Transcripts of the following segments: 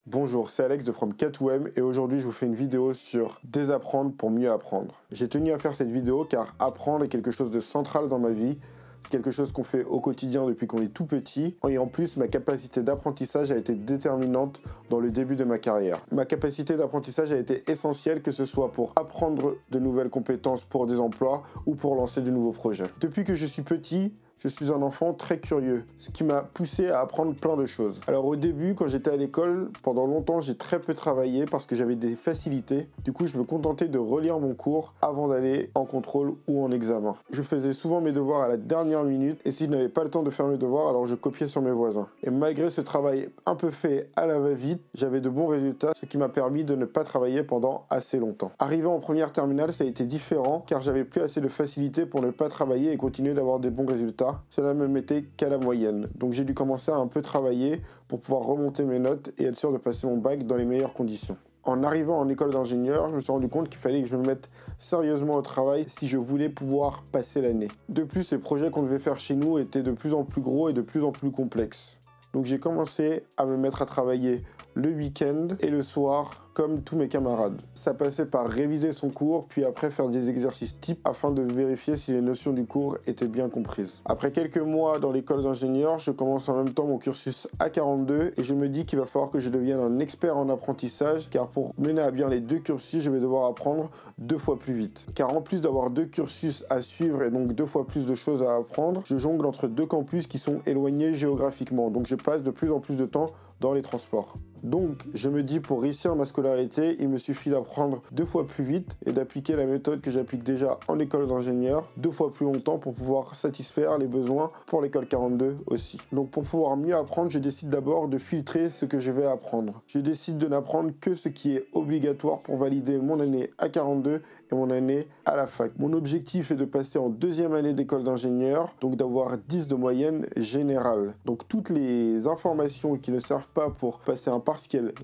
Bonjour, c'est Alex de From K2M et aujourd'hui je vous fais une vidéo sur désapprendre pour mieux apprendre. J'ai tenu à faire cette vidéo car apprendre est quelque chose de central dans ma vie, c'est quelque chose qu'on fait au quotidien depuis qu'on est tout petit et en plus ma capacité d'apprentissage a été déterminante dans le début de ma carrière. Ma capacité d'apprentissage a été essentielle que ce soit pour apprendre de nouvelles compétences pour des emplois ou pour lancer de nouveaux projets. Depuis que je suis petit, je suis un enfant très curieux, ce qui m'a poussé à apprendre plein de choses. Alors au début, quand j'étais à l'école, pendant longtemps, j'ai très peu travaillé parce que j'avais des facilités. Du coup, je me contentais de relire mon cours avant d'aller en contrôle ou en examen. Je faisais souvent mes devoirs à la dernière minute et si je n'avais pas le temps de faire mes devoirs, alors je copiais sur mes voisins. Et malgré ce travail un peu fait à la va-vite, j'avais de bons résultats, ce qui m'a permis de ne pas travailler pendant assez longtemps. Arrivé en première terminale, ça a été différent car j'avais plus assez de facilité pour ne pas travailler et continuer d'avoir des bons résultats. Cela me mettait qu'à la moyenne. Donc j'ai dû commencer à un peu travailler pour pouvoir remonter mes notes et être sûr de passer mon bac dans les meilleures conditions. En arrivant en école d'ingénieur, je me suis rendu compte qu'il fallait que je me mette sérieusement au travail si je voulais pouvoir passer l'année. De plus, les projets qu'on devait faire chez nous étaient de plus en plus gros et de plus en plus complexes. Donc j'ai commencé à me mettre à travailler le week-end et le soir comme tous mes camarades. Ça passait par réviser son cours, puis après faire des exercices types afin de vérifier si les notions du cours étaient bien comprises. Après quelques mois dans l'école d'ingénieur, je commence en même temps mon cursus A42 et je me dis qu'il va falloir que je devienne un expert en apprentissage car pour mener à bien les deux cursus, je vais devoir apprendre 2 fois plus vite. Car en plus d'avoir 2 cursus à suivre et donc 2 fois plus de choses à apprendre, je jongle entre 2 campus qui sont éloignés géographiquement, donc je passe de plus en plus de temps dans les transports. Donc, je me dis pour réussir ma scolarité, il me suffit d'apprendre 2 fois plus vite et d'appliquer la méthode que j'applique déjà en école d'ingénieur 2 fois plus longtemps pour pouvoir satisfaire les besoins pour l'école 42 aussi. Donc, pour pouvoir mieux apprendre, je décide d'abord de filtrer ce que je vais apprendre. Je décide de n'apprendre que ce qui est obligatoire pour valider mon année à 42 et mon année à la fac. Mon objectif est de passer en 2e année d'école d'ingénieur, donc d'avoir 10 de moyenne générale. Donc, toutes les informations qui ne servent pas pour passer un partiel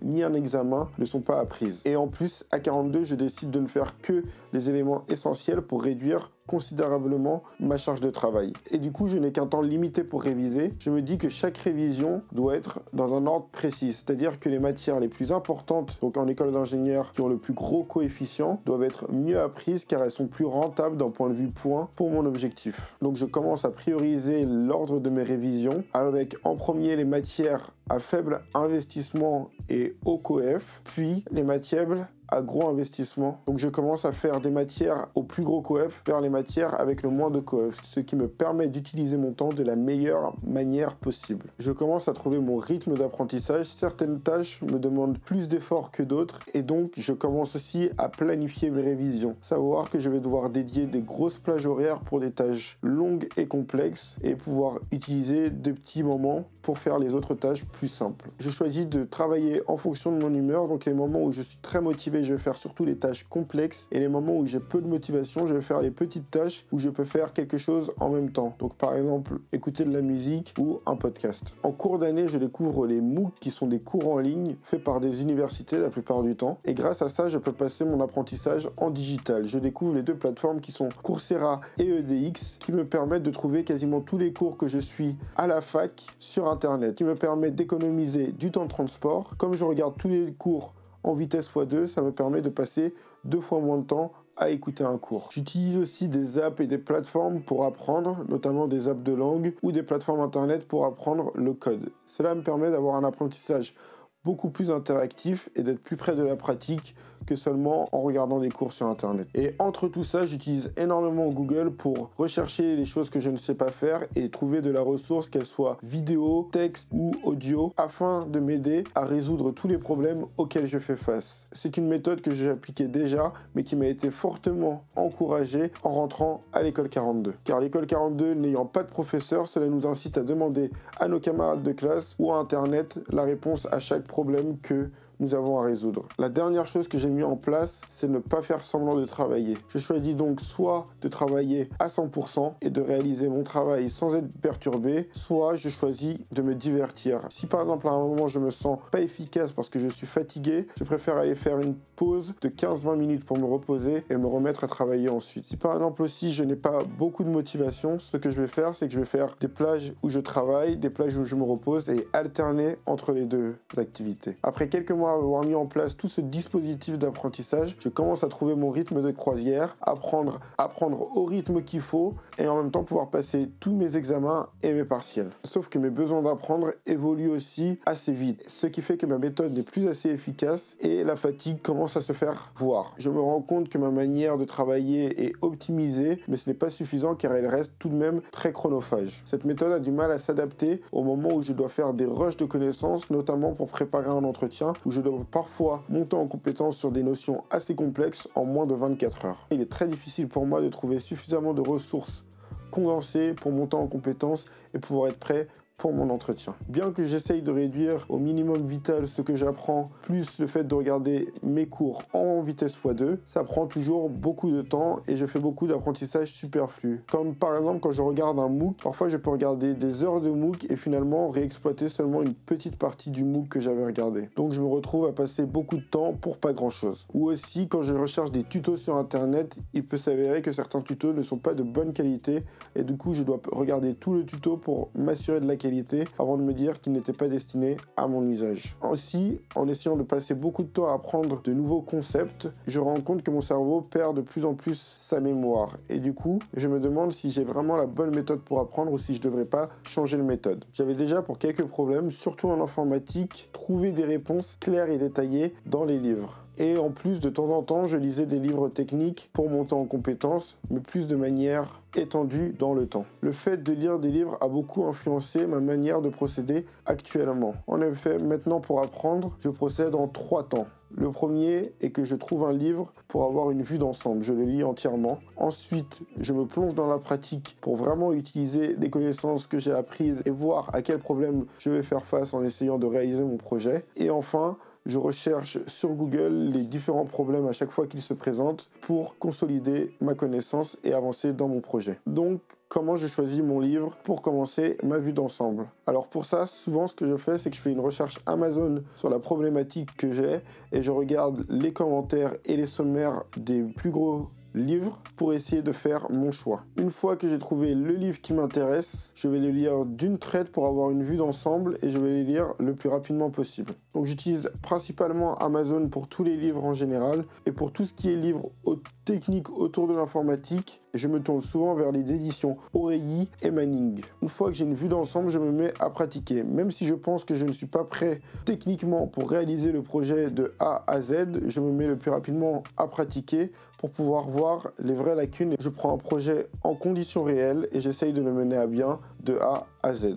ni un examen ne sont pas apprises. Et en plus, à 42, je décide de ne faire que les éléments essentiels pour réduire considérablement ma charge de travail. Et du coup, je n'ai qu'un temps limité pour réviser. Je me dis que chaque révision doit être dans un ordre précis, c'est-à-dire que les matières les plus importantes, donc en école d'ingénieur, qui ont le plus gros coefficient, doivent être mieux apprises car elles sont plus rentables d'un point de vue point pour mon objectif. Donc je commence à prioriser l'ordre de mes révisions avec en premier les matières à faible investissement et haut coef, puis les matières à gros investissement. Donc je commence à faire des matières au plus gros coef vers les matières avec le moins de coef, ce qui me permet d'utiliser mon temps de la meilleure manière possible. Je commence à trouver mon rythme d'apprentissage. Certaines tâches me demandent plus d'efforts que d'autres et donc je commence aussi à planifier mes révisions. Savoir que je vais devoir dédier des grosses plages horaires pour des tâches longues et complexes et pouvoir utiliser de petits moments pour faire les autres tâches plus simples. Je choisis de travailler en fonction de mon humeur, donc les moments où je suis très motivé, je vais faire surtout les tâches complexes et les moments où j'ai peu de motivation, je vais faire les petites tâches où je peux faire quelque chose en même temps. Donc par exemple, écouter de la musique ou un podcast. En cours d'année, je découvre les MOOC qui sont des cours en ligne faits par des universités la plupart du temps et grâce à ça, je peux passer mon apprentissage en digital. Je découvre les 2 plateformes qui sont Coursera et EDX qui me permettent de trouver quasiment tous les cours que je suis à la fac sur Internet, qui me permet d'économiser du temps de transport. Comme je regarde tous les cours en vitesse x2, ça me permet de passer 2 fois moins de temps à écouter un cours. J'utilise aussi des apps et des plateformes pour apprendre, notamment des apps de langue ou des plateformes Internet pour apprendre le code. Cela me permet d'avoir un apprentissage beaucoup plus interactif et d'être plus près de la pratique que seulement en regardant des cours sur Internet. Et entre tout ça, j'utilise énormément Google pour rechercher les choses que je ne sais pas faire et trouver de la ressource, qu'elle soit vidéo, texte ou audio, afin de m'aider à résoudre tous les problèmes auxquels je fais face. C'est une méthode que j'appliquais déjà, mais qui m'a été fortement encouragée en rentrant à l'école 42. Car l'école 42, n'ayant pas de professeur, cela nous incite à demander à nos camarades de classe ou à Internet la réponse à chaque problème que nous avons à résoudre. La dernière chose que j'ai mis en place, c'est ne pas faire semblant de travailler. Je choisis donc soit de travailler à 100% et de réaliser mon travail sans être perturbé, soit je choisis de me divertir. Si par exemple à un moment je me sens pas efficace parce que je suis fatigué, je préfère aller faire une pause de 15-20 minutes pour me reposer et me remettre à travailler ensuite. Si par exemple aussi je n'ai pas beaucoup de motivation, ce que je vais faire, c'est que je vais faire des plages où je travaille, des plages où je me repose et alterner entre les deux activités. Après quelques mois avoir mis en place tout ce dispositif d'apprentissage, je commence à trouver mon rythme de croisière, apprendre au rythme qu'il faut et en même temps pouvoir passer tous mes examens et mes partiels. Sauf que mes besoins d'apprendre évoluent aussi assez vite, ce qui fait que ma méthode n'est plus assez efficace et la fatigue commence à se faire voir. Je me rends compte que ma manière de travailler est optimisée, mais ce n'est pas suffisant car elle reste tout de même très chronophage. Cette méthode a du mal à s'adapter au moment où je dois faire des rushs de connaissances, notamment pour préparer un entretien où je dois parfois monter en compétence sur des notions assez complexes en moins de 24 heures. Il est très difficile pour moi de trouver suffisamment de ressources condensées pour monter en compétence et pouvoir être prêt pour mon entretien. Bien que j'essaye de réduire au minimum vital ce que j'apprends, plus le fait de regarder mes cours en vitesse x2, ça prend toujours beaucoup de temps et je fais beaucoup d'apprentissage superflu. Comme par exemple quand je regarde un MOOC, parfois je peux regarder des heures de MOOC et finalement réexploiter seulement une petite partie du MOOC que j'avais regardé. Donc je me retrouve à passer beaucoup de temps pour pas grand chose. Ou aussi quand je recherche des tutos sur internet, il peut s'avérer que certains tutos ne sont pas de bonne qualité et du coup je dois regarder tout le tuto pour m'assurer de la qualité avant de me dire qu'il n'était pas destiné à mon usage. Aussi, en essayant de passer beaucoup de temps à apprendre de nouveaux concepts, je rends compte que mon cerveau perd de plus en plus sa mémoire. Et du coup, je me demande si j'ai vraiment la bonne méthode pour apprendre ou si je ne devrais pas changer de méthode. J'avais déjà pour quelques problèmes, surtout en informatique, trouvé des réponses claires et détaillées dans les livres. Et en plus, de temps en temps, je lisais des livres techniques pour monter en compétences, mais plus de manière étendue dans le temps. Le fait de lire des livres a beaucoup influencé ma manière de procéder actuellement. En effet, maintenant pour apprendre, je procède en 3 temps. Le premier est que je trouve un livre pour avoir une vue d'ensemble, je le lis entièrement. Ensuite, je me plonge dans la pratique pour vraiment utiliser les connaissances que j'ai apprises et voir à quel problème je vais faire face en essayant de réaliser mon projet. Et enfin, je recherche sur Google les différents problèmes à chaque fois qu'ils se présentent pour consolider ma connaissance et avancer dans mon projet. Donc, comment je choisis mon livre pour commencer ma vue d'ensemble? Alors pour ça, souvent ce que je fais, c'est que je fais une recherche Amazon sur la problématique que j'ai et je regarde les commentaires et les sommaires des plus gros livres pour essayer de faire mon choix. Une fois que j'ai trouvé le livre qui m'intéresse, je vais le lire d'une traite pour avoir une vue d'ensemble et je vais les lire le plus rapidement possible. Donc j'utilise principalement Amazon pour tous les livres en général et pour tout ce qui est livres techniques autour de l'informatique, je me tourne souvent vers les éditions Oreilly et Manning. Une fois que j'ai une vue d'ensemble, je me mets à pratiquer. Même si je pense que je ne suis pas prêt techniquement pour réaliser le projet de A à Z, je me mets le plus rapidement à pratiquer pour pouvoir voir les vraies lacunes. Je prends un projet en conditions réelles et j'essaye de le mener à bien de A à Z.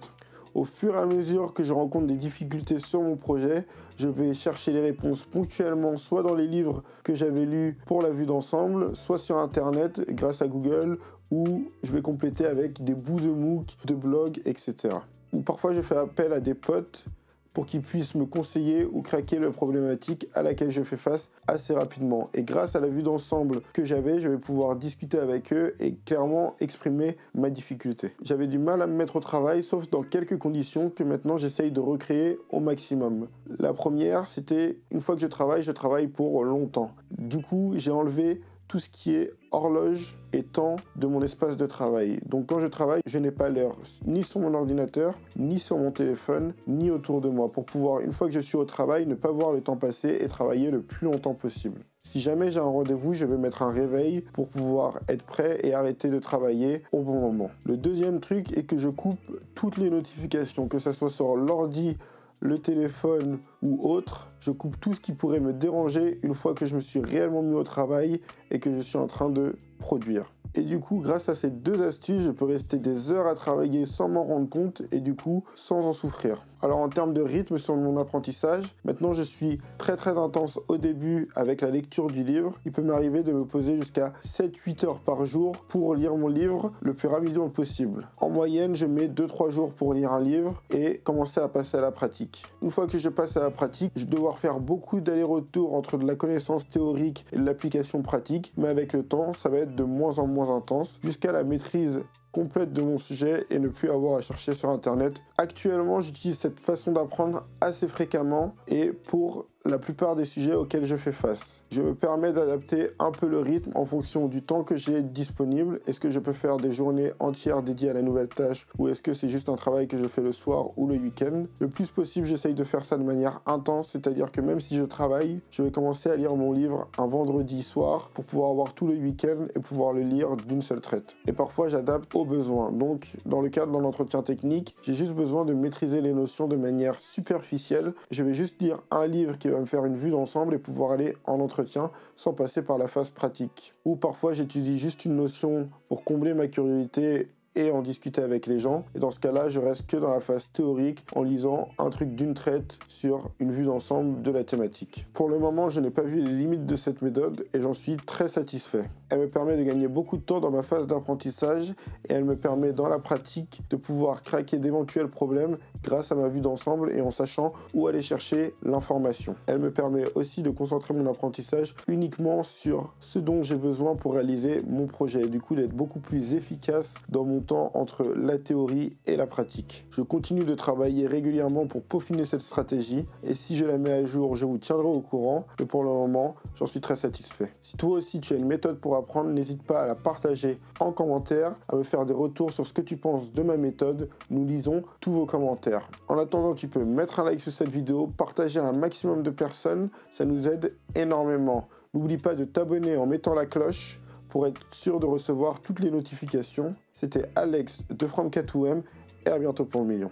Au fur et à mesure que je rencontre des difficultés sur mon projet, je vais chercher les réponses ponctuellement, soit dans les livres que j'avais lus pour la vue d'ensemble, soit sur Internet grâce à Google, ou je vais compléter avec des bouts de MOOC, de blogs, etc. Ou parfois je fais appel à des potes pour qu'ils puissent me conseiller ou craquer la problématique à laquelle je fais face assez rapidement. Et grâce à la vue d'ensemble que j'avais, je vais pouvoir discuter avec eux et clairement exprimer ma difficulté. J'avais du mal à me mettre au travail, sauf dans quelques conditions que maintenant j'essaye de recréer au maximum. La première, c'était une fois que je travaille pour longtemps. Du coup, j'ai enlevé tout ce qui est horloge et temps de mon espace de travail. Donc quand je travaille, je n'ai pas l'heure ni sur mon ordinateur, ni sur mon téléphone, ni autour de moi pour pouvoir, une fois que je suis au travail, ne pas voir le temps passer et travailler le plus longtemps possible. Si jamais j'ai un rendez-vous, je vais mettre un réveil pour pouvoir être prêt et arrêter de travailler au bon moment. Le deuxième truc est que je coupe toutes les notifications, que ce soit sur l'ordi, le téléphone ou autre, je coupe tout ce qui pourrait me déranger une fois que je me suis réellement mis au travail et que je suis en train de produire. Et du coup, grâce à ces 2 astuces, je peux rester des heures à travailler sans m'en rendre compte et du coup, sans en souffrir. Alors en termes de rythme sur mon apprentissage, maintenant je suis très intense au début avec la lecture du livre. Il peut m'arriver de me poser jusqu'à 7-8 heures par jour pour lire mon livre le plus rapidement possible. En moyenne, je mets 2-3 jours pour lire un livre et commencer à passer à la pratique. Une fois que je passe à la pratique, je vais devoir faire beaucoup d'allers-retours entre de la connaissance théorique et de l'application pratique, mais avec le temps, ça va être de moins en moins intense jusqu'à la maîtrise complète de mon sujet et ne plus avoir à chercher sur internet. Actuellement, j'utilise cette façon d'apprendre assez fréquemment et pour la plupart des sujets auxquels je fais face. Je me permets d'adapter un peu le rythme en fonction du temps que j'ai disponible. Est-ce que je peux faire des journées entières dédiées à la nouvelle tâche ou est-ce que c'est juste un travail que je fais le soir ou le week-end? Le plus possible, j'essaye de faire ça de manière intense, c'est-à-dire que même si je travaille, je vais commencer à lire mon livre un vendredi soir pour pouvoir avoir tout le week-end et pouvoir le lire d'une seule traite. Et parfois, j'adapte aux besoins. Donc, dans le cadre d'un entretien technique, j'ai juste besoin de maîtriser les notions de manière superficielle. Je vais juste lire un livre qui va me faire une vue d'ensemble et pouvoir aller en entretien sans passer par la phase pratique. Ou parfois j'utilise juste une notion pour combler ma curiosité et en discuter avec les gens. Et dans ce cas-là, je reste que dans la phase théorique en lisant un truc d'une traite sur une vue d'ensemble de la thématique. Pour le moment, je n'ai pas vu les limites de cette méthode et j'en suis très satisfait. Elle me permet de gagner beaucoup de temps dans ma phase d'apprentissage et elle me permet dans la pratique de pouvoir craquer d'éventuels problèmes grâce à ma vue d'ensemble et en sachant où aller chercher l'information. Elle me permet aussi de concentrer mon apprentissage uniquement sur ce dont j'ai besoin pour réaliser mon projet et du coup d'être beaucoup plus efficace dans mon temps entre la théorie et la pratique. Je continue de travailler régulièrement pour peaufiner cette stratégie et si je la mets à jour, je vous tiendrai au courant, mais pour le moment, j'en suis très satisfait. Si toi aussi tu as une méthode pour apprendre, n'hésite pas à la partager en commentaire, à me faire des retours sur ce que tu penses de ma méthode. Nous lisons tous vos commentaires. En attendant, tu peux mettre un like sur cette vidéo, partager à un maximum de personnes, ça nous aide énormément. N'oublie pas de t'abonner en mettant la cloche pour être sûr de recevoir toutes les notifications. C'était Alex de From K2M et à bientôt pour le million.